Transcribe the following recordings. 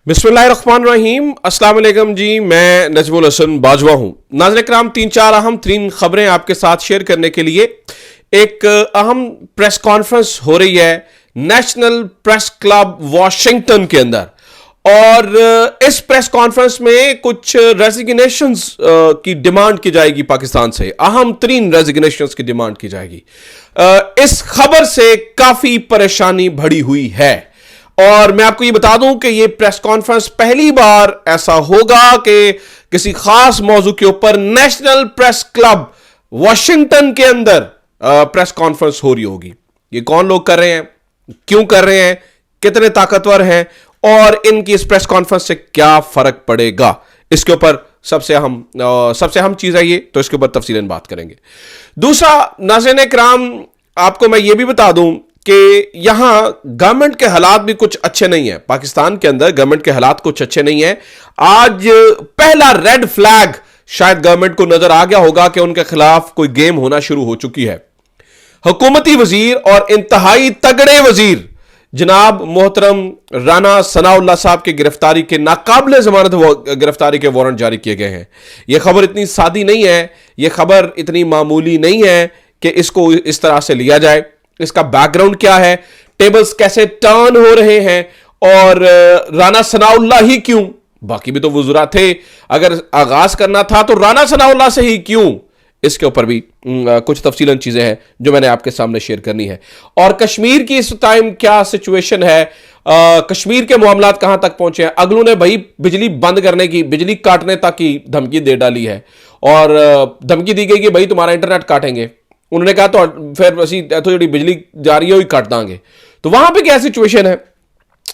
बिस्मिल्लाहिर्रहमानिर्रहीम, अस्सलाम वालेकुम जी। मैं नजमुल हसन बाजवा हूं। नाज़रीन इकराम, 3-4 अहम तरीन खबरें आपके साथ शेयर करने के लिए एक अहम प्रेस कॉन्फ्रेंस हो रही है नेशनल प्रेस क्लब वाशिंगटन के अंदर। और इस प्रेस कॉन्फ्रेंस में कुछ रेजिग्नेशंस की डिमांड की जाएगी। पाकिस्तान से अहम तरीन रेजिग्नेशंस की डिमांड की जाएगी। इस खबर से काफी परेशानी बढ़ी हुई है और मैं आपको ये बता दूं कि ये प्रेस कॉन्फ्रेंस पहली बार ऐसा होगा कि किसी खास मौजू के ऊपर नेशनल प्रेस क्लब वॉशिंगटन के अंदर प्रेस कॉन्फ्रेंस हो रही होगी। ये कौन लोग कर रहे हैं, क्यों कर रहे हैं, कितने ताकतवर हैं और इनकी इस प्रेस कॉन्फ्रेंस से क्या फर्क पड़ेगा, इसके ऊपर सबसे अहम चीज है ये, तो इसके ऊपर तफसीलन बात करेंगे। दूसरा, नाज़रीन इकराम, आपको मैं ये भी बता दूं कि यहां गवर्नमेंट के हालात भी कुछ अच्छे नहीं है। पाकिस्तान के अंदर गवर्नमेंट के हालात कुछ अच्छे नहीं है। आज पहला रेड फ्लैग शायद गवर्नमेंट को नजर आ गया होगा कि उनके खिलाफ कोई गेम होना शुरू हो चुकी है। हुकूमती वजीर और इंतहाई तगड़े वजीर जनाब मोहतरम राना सनाउल्लाह साहब की गिरफ्तारी के नाकाबिले जमानत गिरफ्तारी के वारंट जारी किए गए हैं। यह खबर इतनी सादी नहीं है, यह खबर इतनी मामूली नहीं है कि इसको इस तरह से लिया जाए। इसका बैकग्राउंड क्या है, टेबल्स कैसे टर्न हो रहे हैं और राना सनाउल्लाह ही क्यों, बाकी भी तो वज़रा थे, अगर आगाज करना था तो राना सनाउल्लाह से ही क्यों, इसके ऊपर भी कुछ तफसीलन चीजें हैं जो मैंने आपके सामने शेयर करनी है। और कश्मीर की इस टाइम क्या सिचुएशन है, कश्मीर के मामलात कहां तक पहुंचे हैं। अगलू ने भाई बिजली बंद करने की, बिजली काटने तक की धमकी दे डाली है और धमकी दी गई कि भाई तुम्हारा इंटरनेट काटेंगे। उन्होंने कहा तो फिर असी तो जी बिजली जा रही है वही काट देंगे। तो वहां पे क्या सिचुएशन है,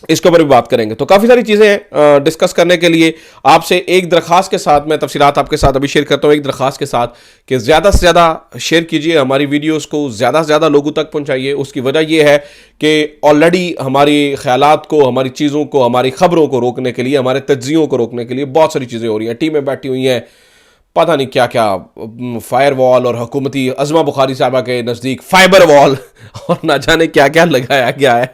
इसके ऊपर भी बात करेंगे। तो काफी सारी चीजें हैं डिस्कस करने के लिए। आपसे एक दरखास्त के साथ मैं तफसीलात आपके साथ अभी शेयर करता हूं, एक दरखास्त के साथ कि ज्यादा से ज्यादा शेयर कीजिए, हमारी वीडियोस को ज्यादा से ज्यादा लोगों तक पहुंचाइए। उसकी वजह यह है कि ऑलरेडी हमारी ख्यालात को, हमारी चीजों को, हमारी खबरों को रोकने के लिए, हमारे तज्जियों को रोकने के लिए बहुत सारी चीजें हो रही हैं। टीमें बैठी हुई हैं, पता नहीं क्या क्या, फायर वॉल और हुकूमती अज़मा बुखारी साहबा के नज़दीक फाइबर वॉल और ना जाने क्या क्या लगाया गया है।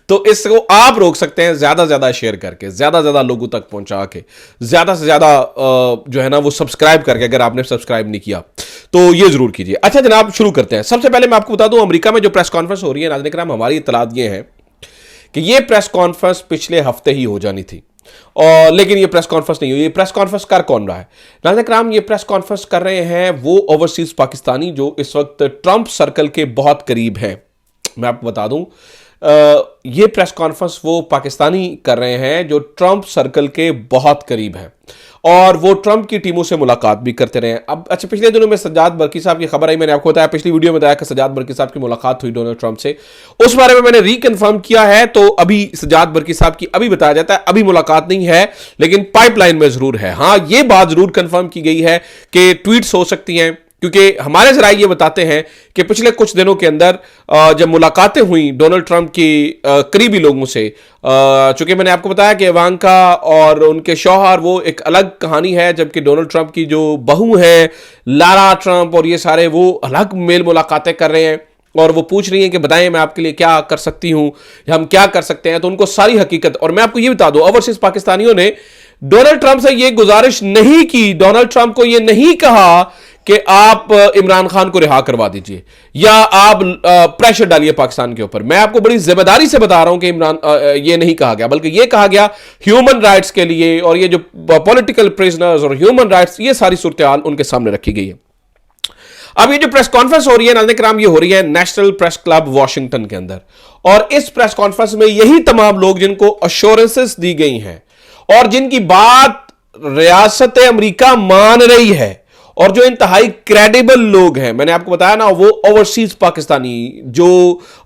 तो इसको आप रोक सकते हैं ज़्यादा से ज़्यादा शेयर करके, ज़्यादा से ज़्यादा लोगों तक पहुंचा के, ज़्यादा से ज़्यादा जो है ना वो सब्सक्राइब करके, अगर आपने सब्सक्राइब नहीं किया तो ये ज़रूर कीजिए। अच्छा जनाब, शुरू करते हैं। सबसे पहले मैं आपको बता दूं, अमेरिका में जो प्रेस कॉन्फ्रेंस हो रही है, नाज़रीन इकराम, हमारी इत्तलात ये है कि ये प्रेस कॉन्फ्रेंस पिछले हफ्ते ही हो जानी थी और लेकिन ये प्रेस कॉन्फ्रेंस नहीं हुई। ये प्रेस कॉन्फ्रेंस कर कौन रहा है, नाज़रीन इकराम? ये प्रेस कॉन्फ्रेंस कर रहे हैं वो ओवरसीज पाकिस्तानी जो इस वक्त ट्रंप सर्कल के बहुत करीब हैं। मैं आपको बता दूं, ये प्रेस कॉन्फ्रेंस वो पाकिस्तानी कर रहे हैं जो ट्रंप सर्कल के बहुत करीब हैं और वो ट्रंप की टीमों से मुलाकात भी करते रहे। अब अच्छा, पिछले दिनों में सज्जाद बरकी साहब की खबर आई, मैंने आपको बताया, पिछली वीडियो में बताया कि सज्जाद बरकी साहब की मुलाकात हुई डोनाल्ड ट्रंप से। उस बारे में मैंने रिकन्फर्म किया है, तो अभी सज्जाद बरकी साहब की अभी बताया जाता है, अभी मुलाकात नहीं है लेकिन पाइपलाइन में जरूर है। हाँ, ये बात जरूर कंफर्म की गई है कि ट्वीट्स हो सकती हैं, क्योंकि हमारे जराये ये बताते हैं कि पिछले कुछ दिनों के अंदर जब मुलाकातें हुई डोनाल्ड ट्रंप की करीबी लोगों से, चूंकि मैंने आपको बताया कि इवांका और उनके शौहर वो एक अलग कहानी है, जबकि डोनाल्ड ट्रंप की जो बहू है लारा ट्रंप और ये सारे वो अलग मेल मुलाकातें कर रहे हैं और वो पूछ रही हैं कि बताएं मैं आपके लिए क्या कर सकती हूं या हम क्या कर सकते हैं। तो उनको सारी हकीकत, और मैं आपको ये बता दूं, ओवरसीज पाकिस्तानियों ने डोनाल्ड ट्रंप से ये गुजारिश नहीं की, डोनाल्ड ट्रंप को ये नहीं कहा कि आप इमरान खान को रिहा करवा दीजिए या आप प्रेशर डालिए पाकिस्तान के ऊपर। मैं आपको बड़ी जिम्मेदारी से बता रहा हूं कि इमरान ये नहीं कहा गया, बल्कि ये कहा गया ह्यूमन राइट्स के लिए, और ये जो पॉलिटिकल प्रिजनर्स और ह्यूमन राइट्स, ये सारी सूरत हाल उनके सामने रखी गई है। अब ये जो प्रेस कॉन्फ्रेंस हो रही है नाज़रीन इकराम, ये हो रही है नेशनल प्रेस क्लब वॉशिंगटन के अंदर, और इस प्रेस कॉन्फ्रेंस में यही तमाम लोग जिनको अश्योरेंसेस दी गई हैं और जिनकी बात रियासत अमेरिका मान रही है और जो इंतहाई क्रेडिबल लोग हैं, मैंने आपको बताया ना, वो ओवरसीज पाकिस्तानी जो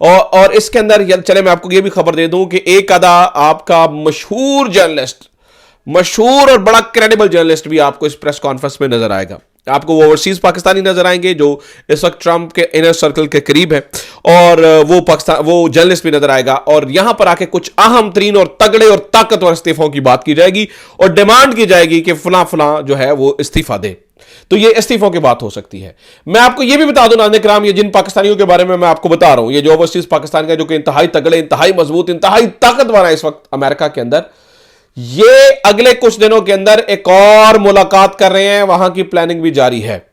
और इसके अंदर चले मैं आपको ये भी खबर दे दूं कि एक आधा आपका मशहूर जर्नलिस्ट, मशहूर और बड़ा क्रेडिबल जर्नलिस्ट भी आपको इस प्रेस कॉन्फ्रेंस में नजर आएगा। आपको वो ओवरसीज पाकिस्तानी नजर आएंगे जो इस वक्त ट्रंप के इनर सर्कल के करीब है, और वो जर्नलिस्ट भी नजर आएगा। और यहां पर आके कुछ अहम तरीन और तगड़े और ताकतवर इस्तीफों की बात की जाएगी और डिमांड की जाएगी कि फला फला जो है वो इस्तीफा दे। तो ये इस्तीफों की बात हो सकती है। मैं आपको ये भी बता दूं नाज़रीन इकराम, ये जिन पाकिस्तानियों के बारे में मैं आपको बता रहा हूं, ये जो ओवरसीज पाकिस्तान का जो कि इंतहाई तगड़े, इंतहाई मजबूत, इंतहाई ताकतवर है इस वक्त अमेरिका के अंदर, ये अगले कुछ दिनों के अंदर एक और मुलाकात कर रहे हैं, वहां की प्लानिंग भी जारी है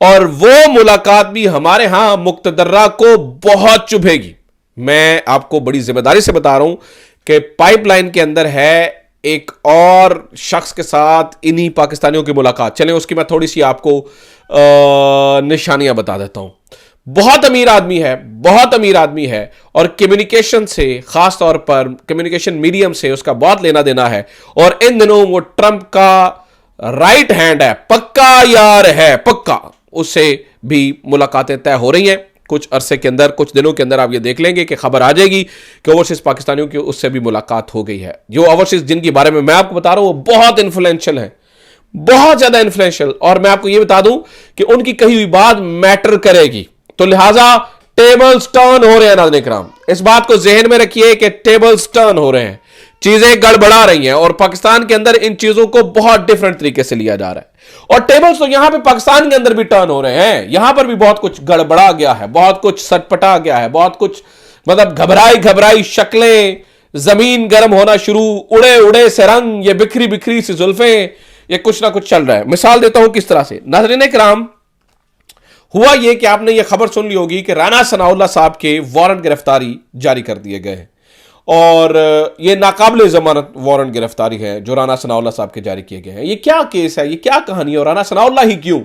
और वो मुलाकात भी हमारे यहां मुक्तदर्रा को बहुत चुभेगी। मैं आपको बड़ी जिम्मेदारी से बता रहा हूं कि पाइपलाइन के अंदर है एक और शख्स के साथ इन्हीं पाकिस्तानियों की मुलाकात। चलें उसकी मैं थोड़ी सी आपको निशानियां बता देता हूं। बहुत अमीर आदमी है, बहुत अमीर आदमी है और कम्युनिकेशन से, खास तौर पर कम्युनिकेशन मीडियम से उसका बहुत लेना देना है और इन दिनों वो ट्रंप का राइट हैंड है, पक्का यार है, पक्का। उससे भी मुलाकातें तय हो रही हैं कुछ अरसे के अंदर, कुछ दिनों के अंदर आप ये देख लेंगे कि खबर आ जाएगी कि ओवरसीज पाकिस्तानियों की उससे भी मुलाकात हो गई है। जो ओवरसीज जिनके बारे में मैं आपको बता रहा हूं वो बहुत इन्फ्लुएंशियल है, बहुत ज्यादा इन्फ्लुएंशियल, और मैं आपको ये बता दूं कि उनकी कही हुई बात मैटर करेगी। तो लिहाजा टेबल्स टर्न हो रहे हैं नाज़रीन किराम, इस बात को जहन में रखिए कि टेबल्स टर्न हो रहे हैं, चीजें गड़बड़ा रही हैं और पाकिस्तान के अंदर इन चीजों को बहुत डिफरेंट तरीके से लिया जा रहा है। और टेबल्स तो यहां पे पाकिस्तान के अंदर भी टर्न हो रहे हैं, यहां पर भी बहुत कुछ गड़बड़ा गया है, बहुत कुछ सटपटा गया है, बहुत कुछ मतलब घबराई घबराई शक्लें, जमीन गर्म होना शुरू, उड़े उड़े से रंग, ये बिखरी बिखरी सी जुल्फें, ये कुछ ना कुछ चल रहा है। मिसाल देता हूं किस तरह से। नाज़रीन किराम, हुआ यह कि आपने यह खबर सुन ली होगी कि राना सनाउल्लाह साहब के वारंट गिरफ्तारी जारी कर दिए गए हैं और यह नाकाबिल जमानत वारंट गिरफ्तारी है जो राना सनाउल्लाह साहब के जारी किए गए हैं। ये क्या केस है, ये क्या कहानी है और राना सनाउल्लाह ही क्यों?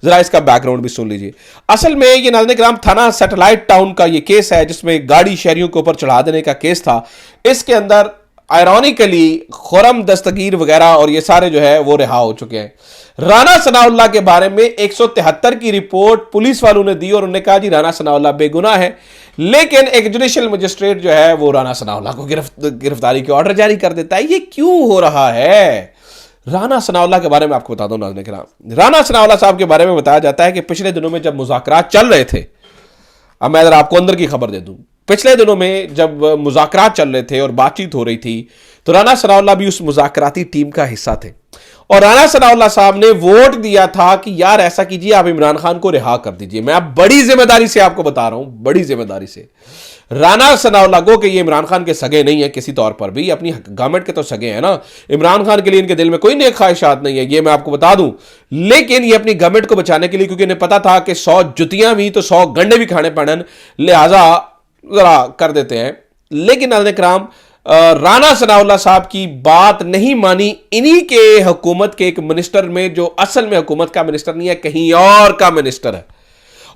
जरा इसका बैकग्राउंड भी सुन लीजिए। असल में ये नाज़रीन किराम थाना सैटेलाइट टाउन का ये केस है जिसमें गाड़ी शहरियों के ऊपर चढ़ा देने का केस था। इसके अंदर आयरॉनिकली खुरम दस्तगीर वगैरह और ये सारे जो है वो रिहा हो चुके हैं। राना सनाउल्लाह के बारे में 173 की रिपोर्ट पुलिस वालों ने दी और उन्होंने कहा जी राना सनाउल्लाह बेगुनाह है, लेकिन एक जुडिशियल मजिस्ट्रेट जो है वो राना सनाउल्लाह को गिरफ्तारी के ऑर्डर जारी कर देता है। ये क्यों हो रहा है? राना सनाउल्लाह के बारे में आपको बता दो नाज़रीन किराम, राना सनाउल्लाह साहब के बारे में बताया जाता है कि पिछले दिनों में जब मुज़ाकरात चल रहे थे, अब मैं अगर आपको अंदर की खबर दे दूं, पिछले दिनों में जब मुज़ाकरात चल रहे थे और बातचीत हो रही थी तो राना सनाउल्लाह भी उस मुज़ाकराती टीम का हिस्सा थे और राना सनाउल्लाह साहब ने वोट दिया था कि यार ऐसा कीजिए आप इमरान खान को रिहा कर दीजिए। मैं आप बड़ी जिम्मेदारी से आपको बता रहा हूं, बड़ी जिम्मेदारी से। राना सनाउल्लाह को कि ये इमरान खान के सगे नहीं है किसी तौर पर भी, अपनी गवर्नमेंट के तो सगे हैं ना, इमरान खान के लिए इनके दिल में कोई नेक ख्वाहिशात नहीं है, ये मैं आपको बता दूं। लेकिन ये अपनी गवर्नमेंट को बचाने के लिए, क्योंकि इन्हें पता था कि 100 जुतियां भी तो 100 गंडे भी खाने पड़न, लिहाजा जरा कर देते हैं। लेकिन नाज़रीन किराम, राना सनाउल्लाह साहब की बात नहीं मानी इन्हीं के हुकूमत के एक मिनिस्टर में जो असल में हुकूमत का मिनिस्टर नहीं है, कहीं और का मिनिस्टर है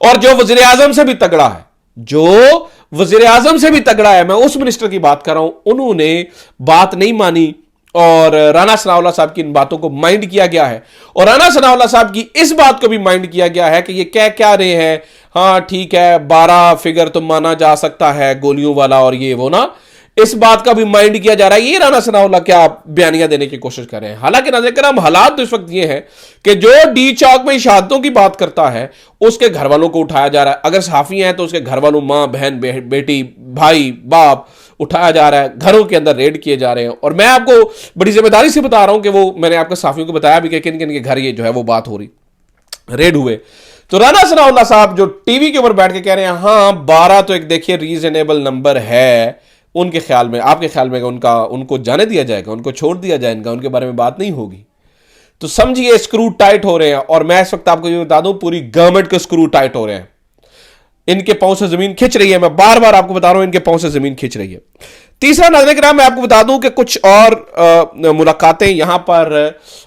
और जो वजीर आजम से भी तगड़ा है, जो वजीर आजम से भी तगड़ा है, मैं उस मिनिस्टर की बात कर रहा हूं। उन्होंने बात नहीं मानी और राना सनाउल्लाह साहब की इन बातों को माइंड किया गया है और राना सनाउल्लाह साहब की इस बात को भी माइंड किया गया है कि ये कह क्या रहे हैं, हाँ ठीक है 12 फिगर तो माना जा सकता है गोलियों वाला और ये वो ना, इस बात का भी माइंड किया जा रहा है। ये राना सनाउल्लाह क्या बयानियां देने की कोशिश कर रहे हैं। हालांकि नाज़रीन किराम, हालात तो इस वक्त ये हैं कि जो डी चौक में शहादतों की बात करता है उसके घर वालों को उठाया जा रहा है, अगर सहाफी हैं तो उसके घर वालों, मां बहन बेटी भाई बाप उठाया जा रहा है, घरों के अंदर रेड किए जा रहे हैं। और मैं आपको बड़ी जिम्मेदारी से बता रहा हूं कि वो मैंने आपको सहाफियों को बताया भी कि किन किन के घर ये जो है वो बात हो रही, रेड हुए। तो राना सनाउल्लाह साहब जो टीवी के ऊपर बैठ के कह रहे हैं हाँ 12 तो एक देखिए रीजनेबल नंबर है उनके ख्याल में, आपके ख्याल में उनको जाने दिया जाएगा, उनको छोड़ दिया जाएगा, उनके बारे में बात नहीं होगी, तो समझिए स्क्रू टाइट हो रहे हैं। और मैं इस वक्त आपको ये बता दूं पूरी गवर्नमेंट के स्क्रू टाइट हो रहे हैं, इनके पांव से जमीन खिंच रही है। मैं बार बार आपको बता रहा हूं इनके पांव से जमीन खिंच रही है। तीसरा नाज़रीन किराम, मैं आपको बता दूं कि कुछ और मुलाकातें यहां पर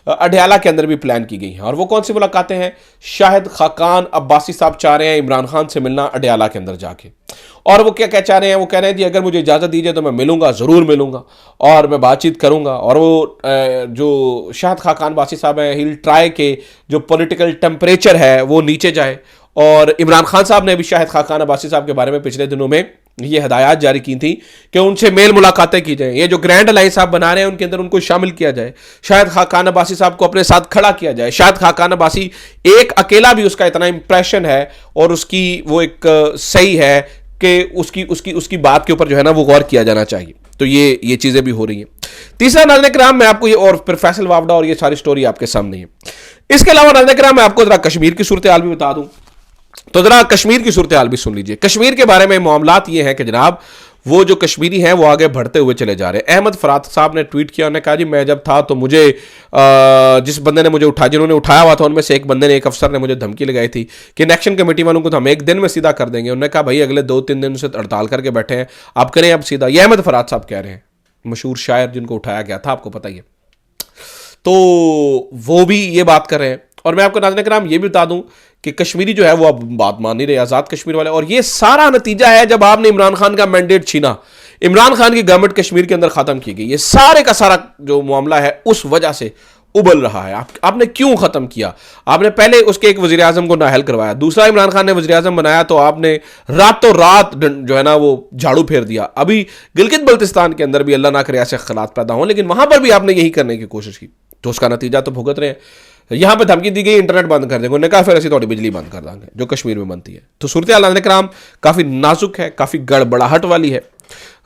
अडयाला के अंदर भी प्लान की गई हैं और वो कौन सी मुलाकातें हैं? शाहिद खाकान अब्बासी साहब चाह रहे हैं इमरान खान से मिलना अडयाला के अंदर जाके, और वो क्या चाह रहे हैं? वो कह रहे हैं जी अगर मुझे इजाज़त दीजिए तो मैं मिलूंगा, ज़रूर मिलूंगा और मैं बातचीत करूंगा। और वो जो शाहिद खाकान अब्बासी साहब हैं, ही ट्राई के जो पॉलिटिकल टेम्परेचर है वो नीचे जाए। और इमरान खान साहब ने भी शाहिद खाकान अब्बासी साहब के बारे में पिछले दिनों में ये हदायत जारी की थी कि उनसे मेल मुलाकातें की जाए, ये जो ग्रैंड अलायंस आप बना रहे हैं उनके अंदर उनको शामिल किया जाए, शाहिद खाकान अब्बासी साहब को अपने साथ खड़ा किया जाए। शाहिद खाकान अब्बासी एक अकेला भी उसका इतना इंप्रेशन है और उसकी वो एक सही है कि उसकी बात के ऊपर जो है ना वो गौर किया जाना चाहिए। तो ये चीजें भी हो रही हैं। तीसरा नाज़रीन किराम, मैं आपको ये और फिर फैसल वावडा और ये सारी स्टोरी आपके सामने है। इसके अलावा नाज़रीन किराम, मैं आपको जरा कश्मीर की सूरत हाल भी बता दूं, तो जरा कश्मीर की सूरत हाल भी सुन लीजिए। कश्मीर के बारे में मामलात ये हैं कि जनाब वो जो कश्मीरी हैं वो आगे बढ़ते हुए चले जा रहे हैं। अहमद फरात साहब ने ट्वीट किया, उन्होंने कहा जी मैं जब था तो मुझे जिस बंदे ने मुझे उठाया, जिन्होंने उठाया हुआ था उनमें से एक बंदे ने, एक अफसर ने मुझे धमकी लगाई थी कि इलेक्शन कमेटी वालों को तो हम एक दिन में सीधा कर देंगे। उन्होंने कहा भाई अगले 2-3 दिन से हड़ताल करके बैठे हैं, आप करें अब सीधा। ये अहमद फरात साहब कह रहे हैं, मशहूर शायर जिनको उठाया गया था, आपको पता ही है। तो वो भी ये बात कर रहे हैं। और मैं आपको नाज़रीन किराम ये भी बता दूं कि कश्मीरी जो है वो अब बात मान नहीं रहे, आज़ाद कश्मीर वाले। और ये सारा नतीजा है जब आपने इमरान खान का मैंडेट छीना, इमरान खान की गवर्नमेंट कश्मीर के अंदर ख़त्म की गई। ये सारे का सारा जो मामला है उस वजह से उबल रहा है। आपने क्यों ख़त्म किया? आपने पहले उसके एक वज़ीर आज़म को नाअहल करवाया, दूसरा इमरान खान ने वज़ीर आज़म बनाया तो आपने रातों रात जो है ना वो झाड़ू फेर दिया। अभी गिलगित बल्तिस्तान के अंदर भी अल्लाह ना करे ऐसे हालात पैदा हों, लेकिन वहां पर भी आपने यही करने की कोशिश की, तो उसका नतीजा तो भुगत रहे हैं। यहां पे धमकी दी गई इंटरनेट बंद कर देंगे, उन्होंने कहा फिर ऐसी थोड़ी बिजली बंद कर देंगे जो कश्मीर में बनती है। तो सूरत हाल कराम काफ़ी नाजुक है, काफ़ी गड़बड़ाहट वाली है,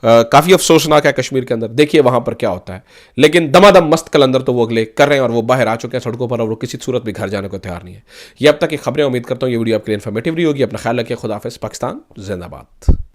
काफ़ी अफसोसनाक है कश्मीर के अंदर। देखिए वहां पर क्या होता है, लेकिन दमादम मस्त कलंदर तो वो अगले कर रहे हैं और वो बाहर आ चुके हैं सड़कों पर, और वो किसी सूरत भी घर जाने को तैयार नहीं है। ये अब तक की खबरें, उम्मीद करता हूँ ये वीडियो आपके लिए इन्फॉर्मेटिव रही होगी। अपना ख्याल रखिए, खुदा हाफिज़, पाकिस्तान जिंदाबाद।